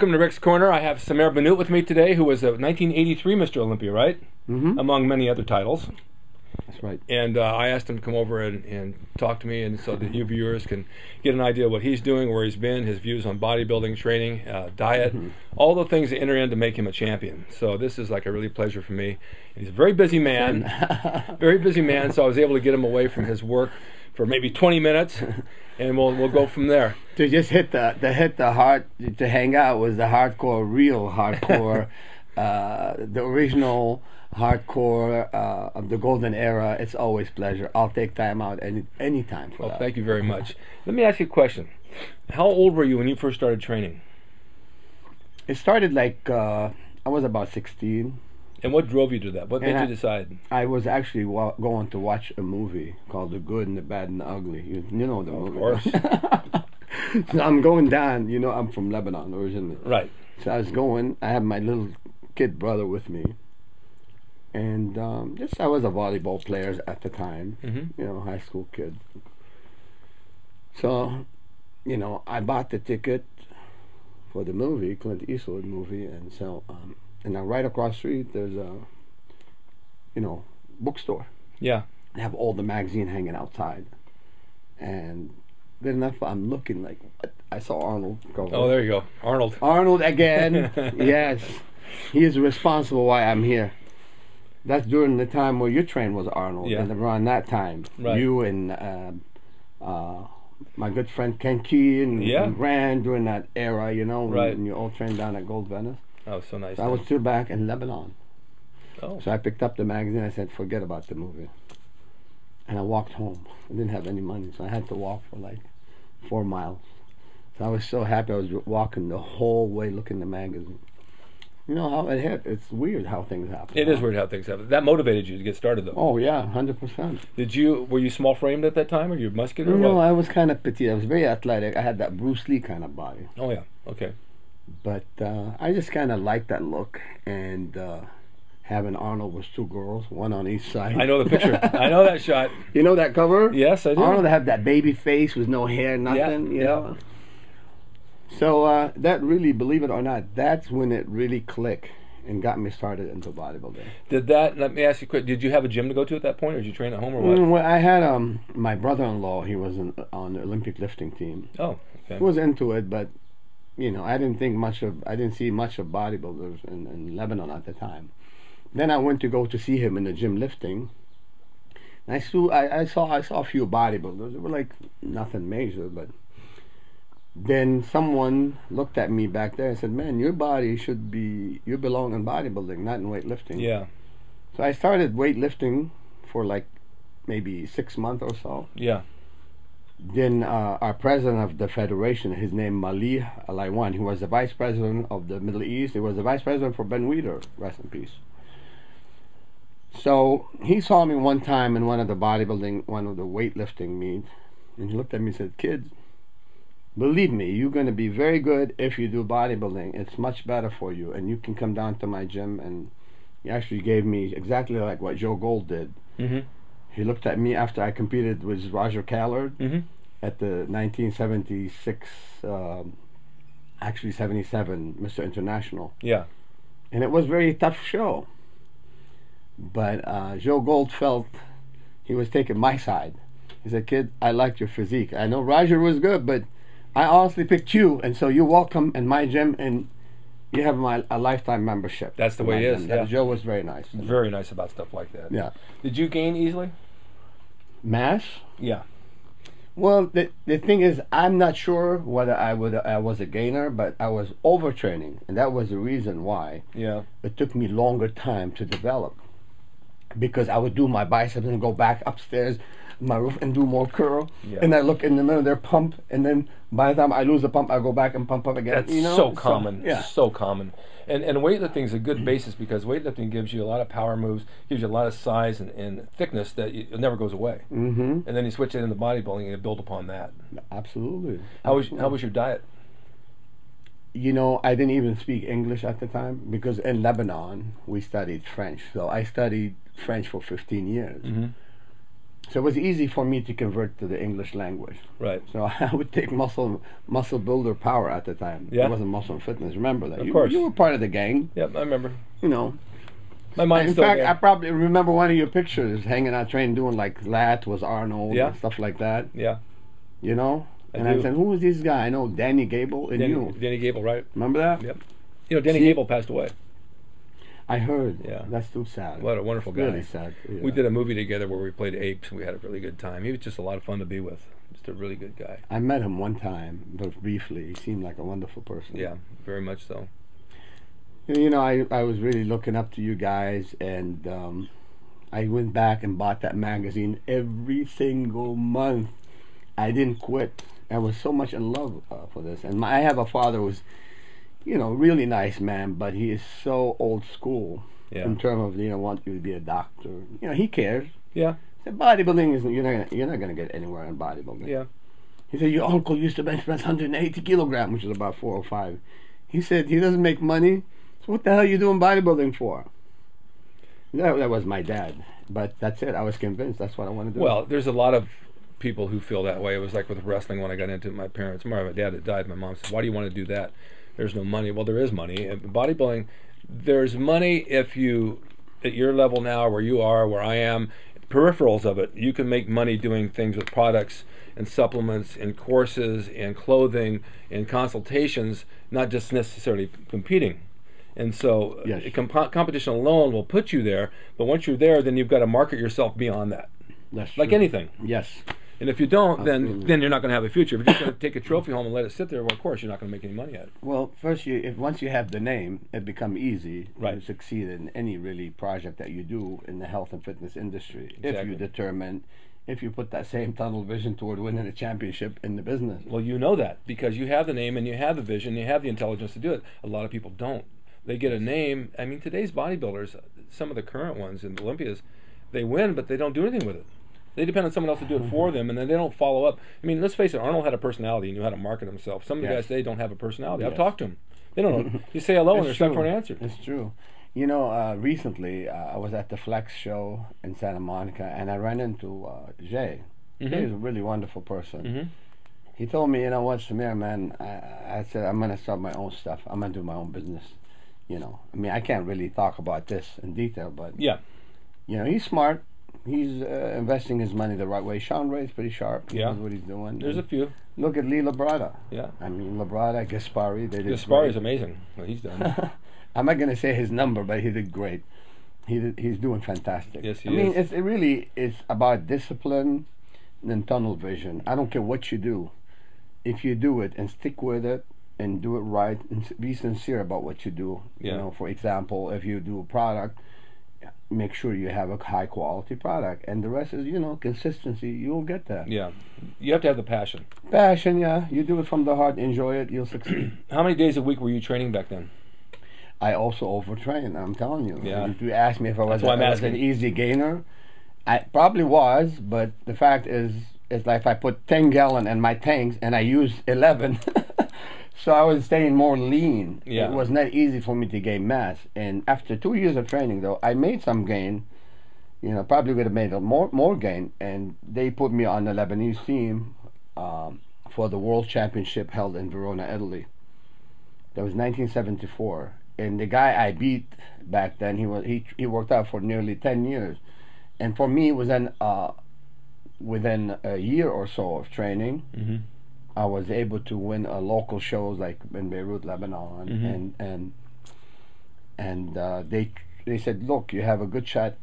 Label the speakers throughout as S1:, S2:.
S1: Welcome to Rick's Corner. I have Samir Bannout with me today, who was a 1983 Mr. Olympia, right?
S2: Mm-hmm.
S1: Among many other titles.
S2: That's right.
S1: And I asked him to come over and talk to me, and so that you viewers can get an idea of what he's doing, where he's been, his views on bodybuilding, training, diet, all the things that enter in to make him a champion. So this is like a really pleasure for me. And he's a very busy man, very busy man. So I was able to get him away from his work for maybe 20 minutes, and we'll go from there.
S2: To just hit the heart, to hang out was the hardcore, real hardcore, the original hardcore of the golden era. It's always pleasure. I'll take time out any time for that.
S1: Thank you very much. Let me ask you a question. How old were you when you first started training?
S2: It started like I was about 16.
S1: And what drove you to that? What made you decide?
S2: I was actually going to watch a movie called The Good and the Bad and the Ugly. You know the movie.
S1: Of course.
S2: So I'm going down. You know, I'm from Lebanon originally.
S1: Right.
S2: So I was going. I have my little kid brother with me. And I was a volleyball player at the time. You know, high school kid. So, you know, I bought the ticket for the movie, Clint Eastwood movie, and so... and now right across the street, there's a, you know, bookstore.
S1: Yeah.
S2: They have all the magazine hanging outside. And good enough, I'm looking like, what? I saw Arnold cover.
S1: Oh, there you go. Arnold.
S2: Arnold again. Yes. He is responsible why I'm here. That's during the time where your train was Arnold.
S1: Yeah.
S2: And around that time.
S1: Right.
S2: You and my good friend Ken Key and Grant during that era, you know, when you all trained down at Gold Venice.
S1: Oh, so nice.
S2: So I was still back in Lebanon.
S1: Oh.
S2: So I picked up the magazine. I said, forget about the movie. And I walked home. I didn't have any money, so I had to walk for like 4 miles. So I was so happy. I was walking the whole way looking at the magazine. You know how it hit? It's weird how things happen.
S1: It is weird how things happen. That motivated you to get started, though.
S2: Oh, yeah, 100%.
S1: Were you small-framed at that time, or you muscular?
S2: No, I was kind of petite. I was very athletic. I had that Bruce Lee kind of body.
S1: Oh, yeah. Okay.
S2: But I just kind of liked that look, and having Arnold with 2 girls, one on each side.
S1: I know the picture. I know that shot.
S2: You know that cover?
S1: Yes, I do.
S2: Arnold had that baby face with no hair, nothing, you know? So that really, believe it or not, that's when it really clicked and got me started into bodybuilding.
S1: Let me ask you quick, did you have a gym to go to at that point, or did you train at home, or what?
S2: Well, I had my brother-in-law, he was on the Olympic lifting team.
S1: Oh, okay.
S2: He was into it, but you know, I didn't see much of bodybuilders in Lebanon at the time. Then I went to go to see him in the gym lifting. And I saw a few bodybuilders. They were like nothing major, but then someone looked at me back there and said, "Man, your body you belong in bodybuilding, not in weightlifting."
S1: Yeah.
S2: So I started weightlifting for like maybe 6 months or so.
S1: Yeah.
S2: Then our president of the federation, his name Mali Alaiwan, he was the vice president of the Middle East. He was the vice president for Ben Weider, rest in peace. So he saw me one time in one of the weightlifting meets, and he looked at me and said, "Kid, believe me, you're going to be very good if you do bodybuilding. It's much better for you, and you can come down to my gym." And he actually gave me exactly like what Joe Gold did. He looked at me after I competed with Roger Callard at the 1976, actually 77 Mr. International.
S1: Yeah.
S2: And it was a very tough show. But Joe Gold felt he was taking my side. He said, "Kid, I liked your physique. I know Roger was good, but I honestly picked you, and so you're welcome in my gym, and you have a lifetime membership."
S1: That's the way it is. Yeah.
S2: Joe was very nice.
S1: Very nice about stuff like that.
S2: Yeah.
S1: Did you gain easily?
S2: Mass?
S1: Yeah.
S2: Well, the thing is, I'm not sure whether I was a gainer, but I was overtraining, and that was the reason why.
S1: Yeah.
S2: It took me longer time to develop, because I would do my biceps and go back upstairs my roof and do more curl, and I look in the mirror, they're pump, and then by the time I lose the pump, I go back and pump up again.
S1: That's
S2: you know?
S1: so common.
S2: Yeah.
S1: So common. And weightlifting is a good basis, because weightlifting gives you a lot of power moves, gives you a lot of size and thickness that it never goes away. And then you switch it into bodybuilding and you build upon that.
S2: Absolutely.
S1: How was your diet?
S2: You know, I didn't even speak English at the time, because in Lebanon we studied French. So I studied French for 15 years. So it was easy for me to convert to the English language.
S1: Right.
S2: So I would take muscle builder power at the time.
S1: Yeah.
S2: It wasn't muscle and fitness. Remember that?
S1: Of course.
S2: You were part of the gang.
S1: Yep, I remember.
S2: You know.
S1: My mind's
S2: In
S1: still
S2: fact,
S1: there.
S2: I probably remember one of your pictures hanging out training, doing like lat was Arnold
S1: Yeah.
S2: and stuff like that.
S1: Yeah.
S2: You know. And
S1: I
S2: I
S1: do.
S2: said, who was this guy? I know Danny Gable and you.
S1: Danny Gable, right?
S2: Remember that?
S1: Yep. You know, Danny
S2: See?
S1: Gable passed away.
S2: I heard.
S1: Yeah.
S2: That's too sad.
S1: What a wonderful guy.
S2: Really sad. Yeah.
S1: We did a movie together where we played apes, and we had a really good time. He was just a lot of fun to be with. Just a really good guy.
S2: I met him one time, but briefly. He seemed like a wonderful person.
S1: Yeah, very much so.
S2: You know, I was really looking up to you guys, and I went back and bought that magazine every single month. I didn't quit. I was so much in love for this. And I have a father who's, you know, really nice man, but he is so old school in terms of, you know, want you to be a doctor. You know, he cares.
S1: Yeah.
S2: He said, bodybuilding is you're not gonna get anywhere in bodybuilding.
S1: Yeah.
S2: He said, your uncle used to bench press 180 kilograms, which is about 405. He said he doesn't make money. So what the hell are you doing bodybuilding for? That was my dad. But that's it. I was convinced that's what I want to do.
S1: Well, there's a lot of people who feel that way. It was like with wrestling when I got into it. My parents, my dad had died. My mom said, why do you want to do that? There's no money. Well, there is money. In bodybuilding, there's money if you, at your level now, where you are, where I am, peripherals of it, you can make money doing things with products and supplements and courses and clothing and consultations, not just necessarily competing. And so competition alone will put you there, but once you're there, then you've got to market yourself beyond that.
S2: That's
S1: like
S2: true.
S1: anything.
S2: Yes.
S1: And if you don't, then you're not going to have a future. If you're just going to take a trophy home and let it sit there, well, of course, you're not going to make any money at it.
S2: Well, first, once you have the name, it becomes easy
S1: Right.
S2: to succeed in any really project that you do in the health and fitness industry. If
S1: Exactly.
S2: you determine, if you put that same tunnel vision toward winning a championship in the business.
S1: Well, you know that because you have the name and you have the vision, you have the intelligence to do it. A lot of people don't. They get a name. I mean, today's bodybuilders, some of the current ones in Olympias, they win, but they don't do anything with it. They depend on someone else to do it for them, and then they don't follow up. I mean, let's face it, Arnold had a personality. He knew how to market himself. Some of the guys today don't have a personality. I've talked to them. They don't know. You say hello, and they're stuck for an answer.
S2: It's true. You know, recently I was at the Flex show in Santa Monica, and I ran into Jay. Jay is a really wonderful person. He told me, you know what, Samir, man, I said, I'm going to start my own stuff. I'm going to do my own business. You know, I mean, I can't really talk about this in detail, but, you know, he's smart. He's investing his money the right way. Sean Ray's pretty sharp. He knows what he's doing.
S1: There's a few.
S2: Look at Lee Labrada.
S1: Yeah.
S2: I mean, Labrada, Gaspari, they did
S1: Gaspari's amazing. What he's done.
S2: I'm not going to say his number, but he did great. He's doing fantastic.
S1: Yes, he
S2: I mean,
S1: is.
S2: it really is about discipline and tunnel vision. I don't care what you do. If you do it and stick with it and do it right and be sincere about what you do. You know, for example, if you do a product, make sure you have a high quality product, and the rest is, you know, consistency. You'll get that.
S1: Yeah, you have to have the passion.
S2: Passion, yeah. You do it from the heart, enjoy it, you'll succeed.
S1: How many days a week were you training back then?
S2: I also overtrained, I'm telling you.
S1: Yeah.
S2: If you ask me if I was
S1: asking.
S2: an easy gainer, I probably was, but the fact is, it's like if I put 10 gallon in my tanks and I used 11, so I was staying more lean.
S1: Yeah.
S2: It was not easy for me to gain mass. And after 2 years of training, though, I made some gain. You know, probably would have made more gain. And they put me on the Lebanese team for the World Championship held in Verona, Italy. That was 1974. And the guy I beat back then, he worked out for nearly 10 years. And for me, it was within a year or so of training, I was able to win local shows like in Beirut, Lebanon, and they said, look, you have a good shot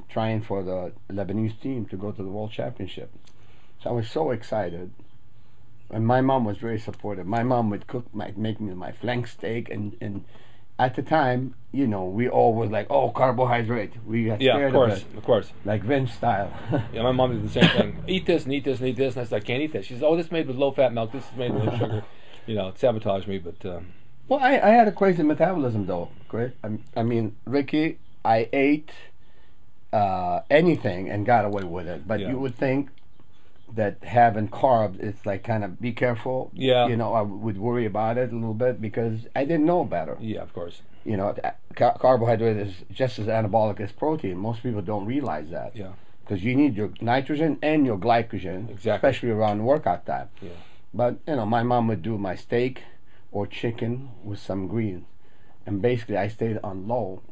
S2: trying for the Lebanese team to go to the World Championship. So I was so excited, and my mom was very supportive. My mom would make me my flank steak, and at the time, you know, we all was like, oh, carbohydrate. We got scared of it.
S1: Of course.
S2: Like Vince style.
S1: Yeah, my mom did the same thing. Eat this and eat this and eat this. And I said, I can't eat that. She says, oh, this is made with low-fat milk. This is made with sugar. You know, it sabotaged me, but...
S2: Well, I had a crazy metabolism, though, Chris. I mean, Ricky, I ate anything and got away with it. But you would think that having carbs, it's like kind of be careful.
S1: Yeah.
S2: You know, I would worry about it a little bit because I didn't know better.
S1: Yeah, of course.
S2: You know, carbohydrate is just as anabolic as protein. Most people don't realize that.
S1: Yeah.
S2: because you need your nitrogen and your glycogen,
S1: Exactly.
S2: especially around workout time.
S1: Yeah.
S2: But my mom would do my steak or chicken with some greens, and basically I stayed on low.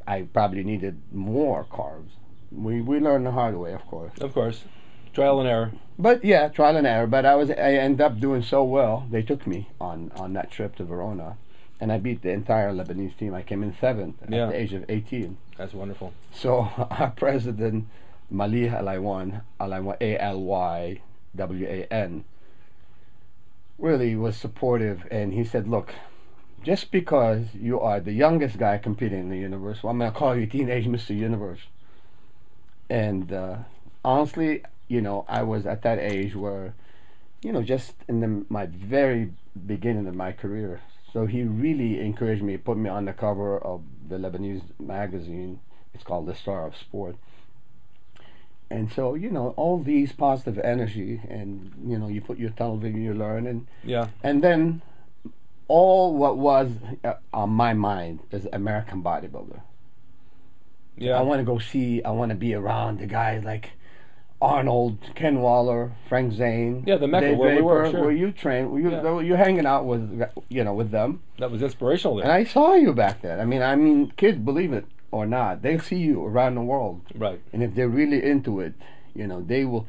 S2: I probably needed more carbs. We learned the hard way, of course.
S1: Of course, trial and error.
S2: But yeah, trial and error. But I ended up doing so well. They took me on that trip to Verona, and I beat the entire Lebanese team. I came in 7th at the age of 18.
S1: That's wonderful.
S2: So our president, Malih Alaywan, Alaywan, really was supportive, and he said, look, just because you are the youngest guy competing in the universe, well, I'm going to call you Teenage Mr. Universe. And honestly, I was at that age where, just in my very beginning of my career. So he really encouraged me, put me on the cover of the Lebanese magazine. It's called The Star of Sport. And so, all these positive energy, and, you put your television, you learn, and then all what was on my mind is American bodybuilder.
S1: Yeah.
S2: I want to go I want to be around the guys like Arnold, Ken Waller, Frank Zane.
S1: Yeah, the Mecca
S2: Dave
S1: where we were,
S2: Draper,
S1: sure.
S2: where you trained, you're hanging out with, with them.
S1: That was inspirational there.
S2: And I saw you back then. I mean, kids, believe it or not, they see you around the world.
S1: Right.
S2: And if they're really into it, they will.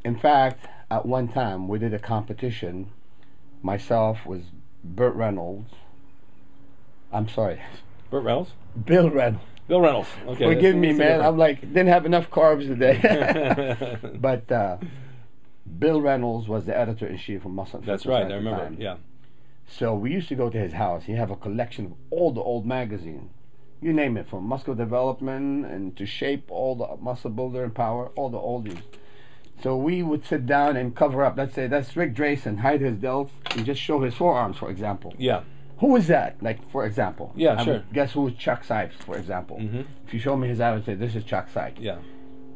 S2: In fact, at one time, we did a competition. Myself was Burt Reynolds. I'm sorry.
S1: Burt Reynolds?
S2: Bill Reynolds.
S1: Bill Reynolds. Okay.
S2: Forgive me, man.
S1: different.
S2: I'm like, didn't have enough carbs today. But Bill Reynolds was the editor-in-chief of Muscle and
S1: That's
S2: Fitness
S1: right.
S2: at
S1: I
S2: the
S1: remember.
S2: time.
S1: Yeah.
S2: So we used to go to his house. He have a collection of all the old magazines. You name it, from muscle development and to shape, all the muscle builder and power, all the oldies. So we would sit down and cover up. Let's say that's Rick Drasin, hide his delts, and just show his forearms, for example.
S1: Yeah.
S2: Who is that? Like, for example.
S1: Yeah,
S2: I
S1: sure.
S2: would guess who is Chuck Sipes, for example. If you show me his eye, I would say, this is Chuck Sipes.
S1: Yeah.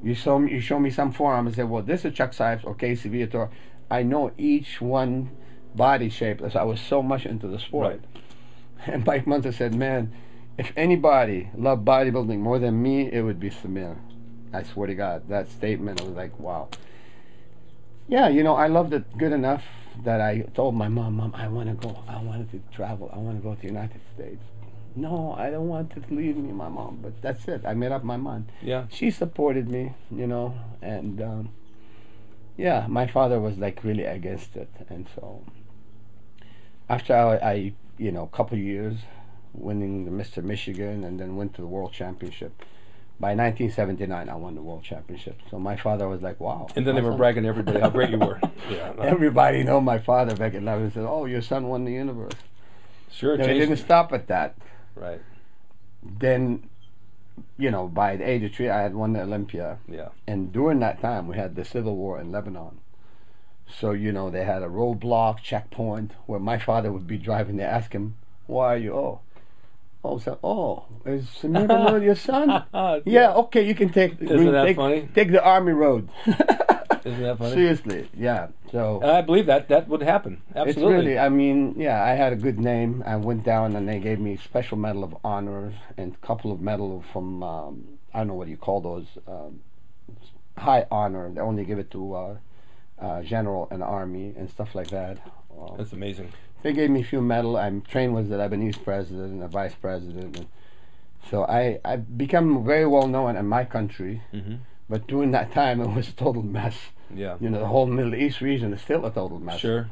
S2: You show me some forearm and say, well, this is Chuck Sipes or Casey Viator. I know each one body shape, as I was so much into the sport.
S1: Right.
S2: And Mike Munter said, man, if anybody loved bodybuilding more than me, it would be Samir. I swear to God, that statement, I was like, wow. Yeah, I loved it good enough that I told my mom, I want to go. I wanted to travel. I want to go to the United States. No, I don't want to leave me, my mom. But that's it. I made up my mind.
S1: Yeah.
S2: She supported me, and yeah, my father was like really against it. And so after I a couple years winning the Mr. Michigan and then went to the World Championship. By 1979, I won the World Championship. So my father was like, wow.
S1: And then they were bragging to everybody how great you were. Yeah.
S2: Everybody know my father back at 11 said, oh, your son won the universe.
S1: Sure.
S2: They didn't stop at that.
S1: Right.
S2: Then, by the age of 3, I had won the Olympia.
S1: Yeah.
S2: And during that time, we had the civil war in Lebanon. So, they had a roadblock, checkpoint, where my father would be driving. They ask him, why are you? Is Samir Bannout your son? Yeah, okay, you can take the army road.
S1: Isn't that funny?
S2: Seriously, yeah. So
S1: and I believe that would happen. Absolutely.
S2: It's really, I had a good name. I went down and they gave me special medal of honor and a couple of medals from I don't know what you call those, high honor. They only give it to general and army and stuff like that.
S1: That's amazing.
S2: They gave me a few medals. I'm trained with the Lebanese president and the vice president. And so I've become very well known in my country. But during that time, it was a total mess.
S1: Yeah.
S2: The whole Middle East region is still a total mess.
S1: Sure.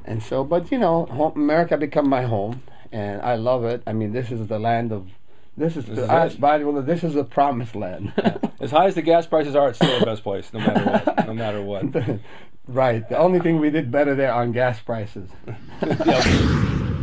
S2: And so, but America become my home, and I love it. I mean, this is the land of, this is the promised land.
S1: Yeah. As high as the gas prices are, it's still the best place, no matter what. No matter what.
S2: Right. The only thing we did better there on gas prices.
S1: Yeah.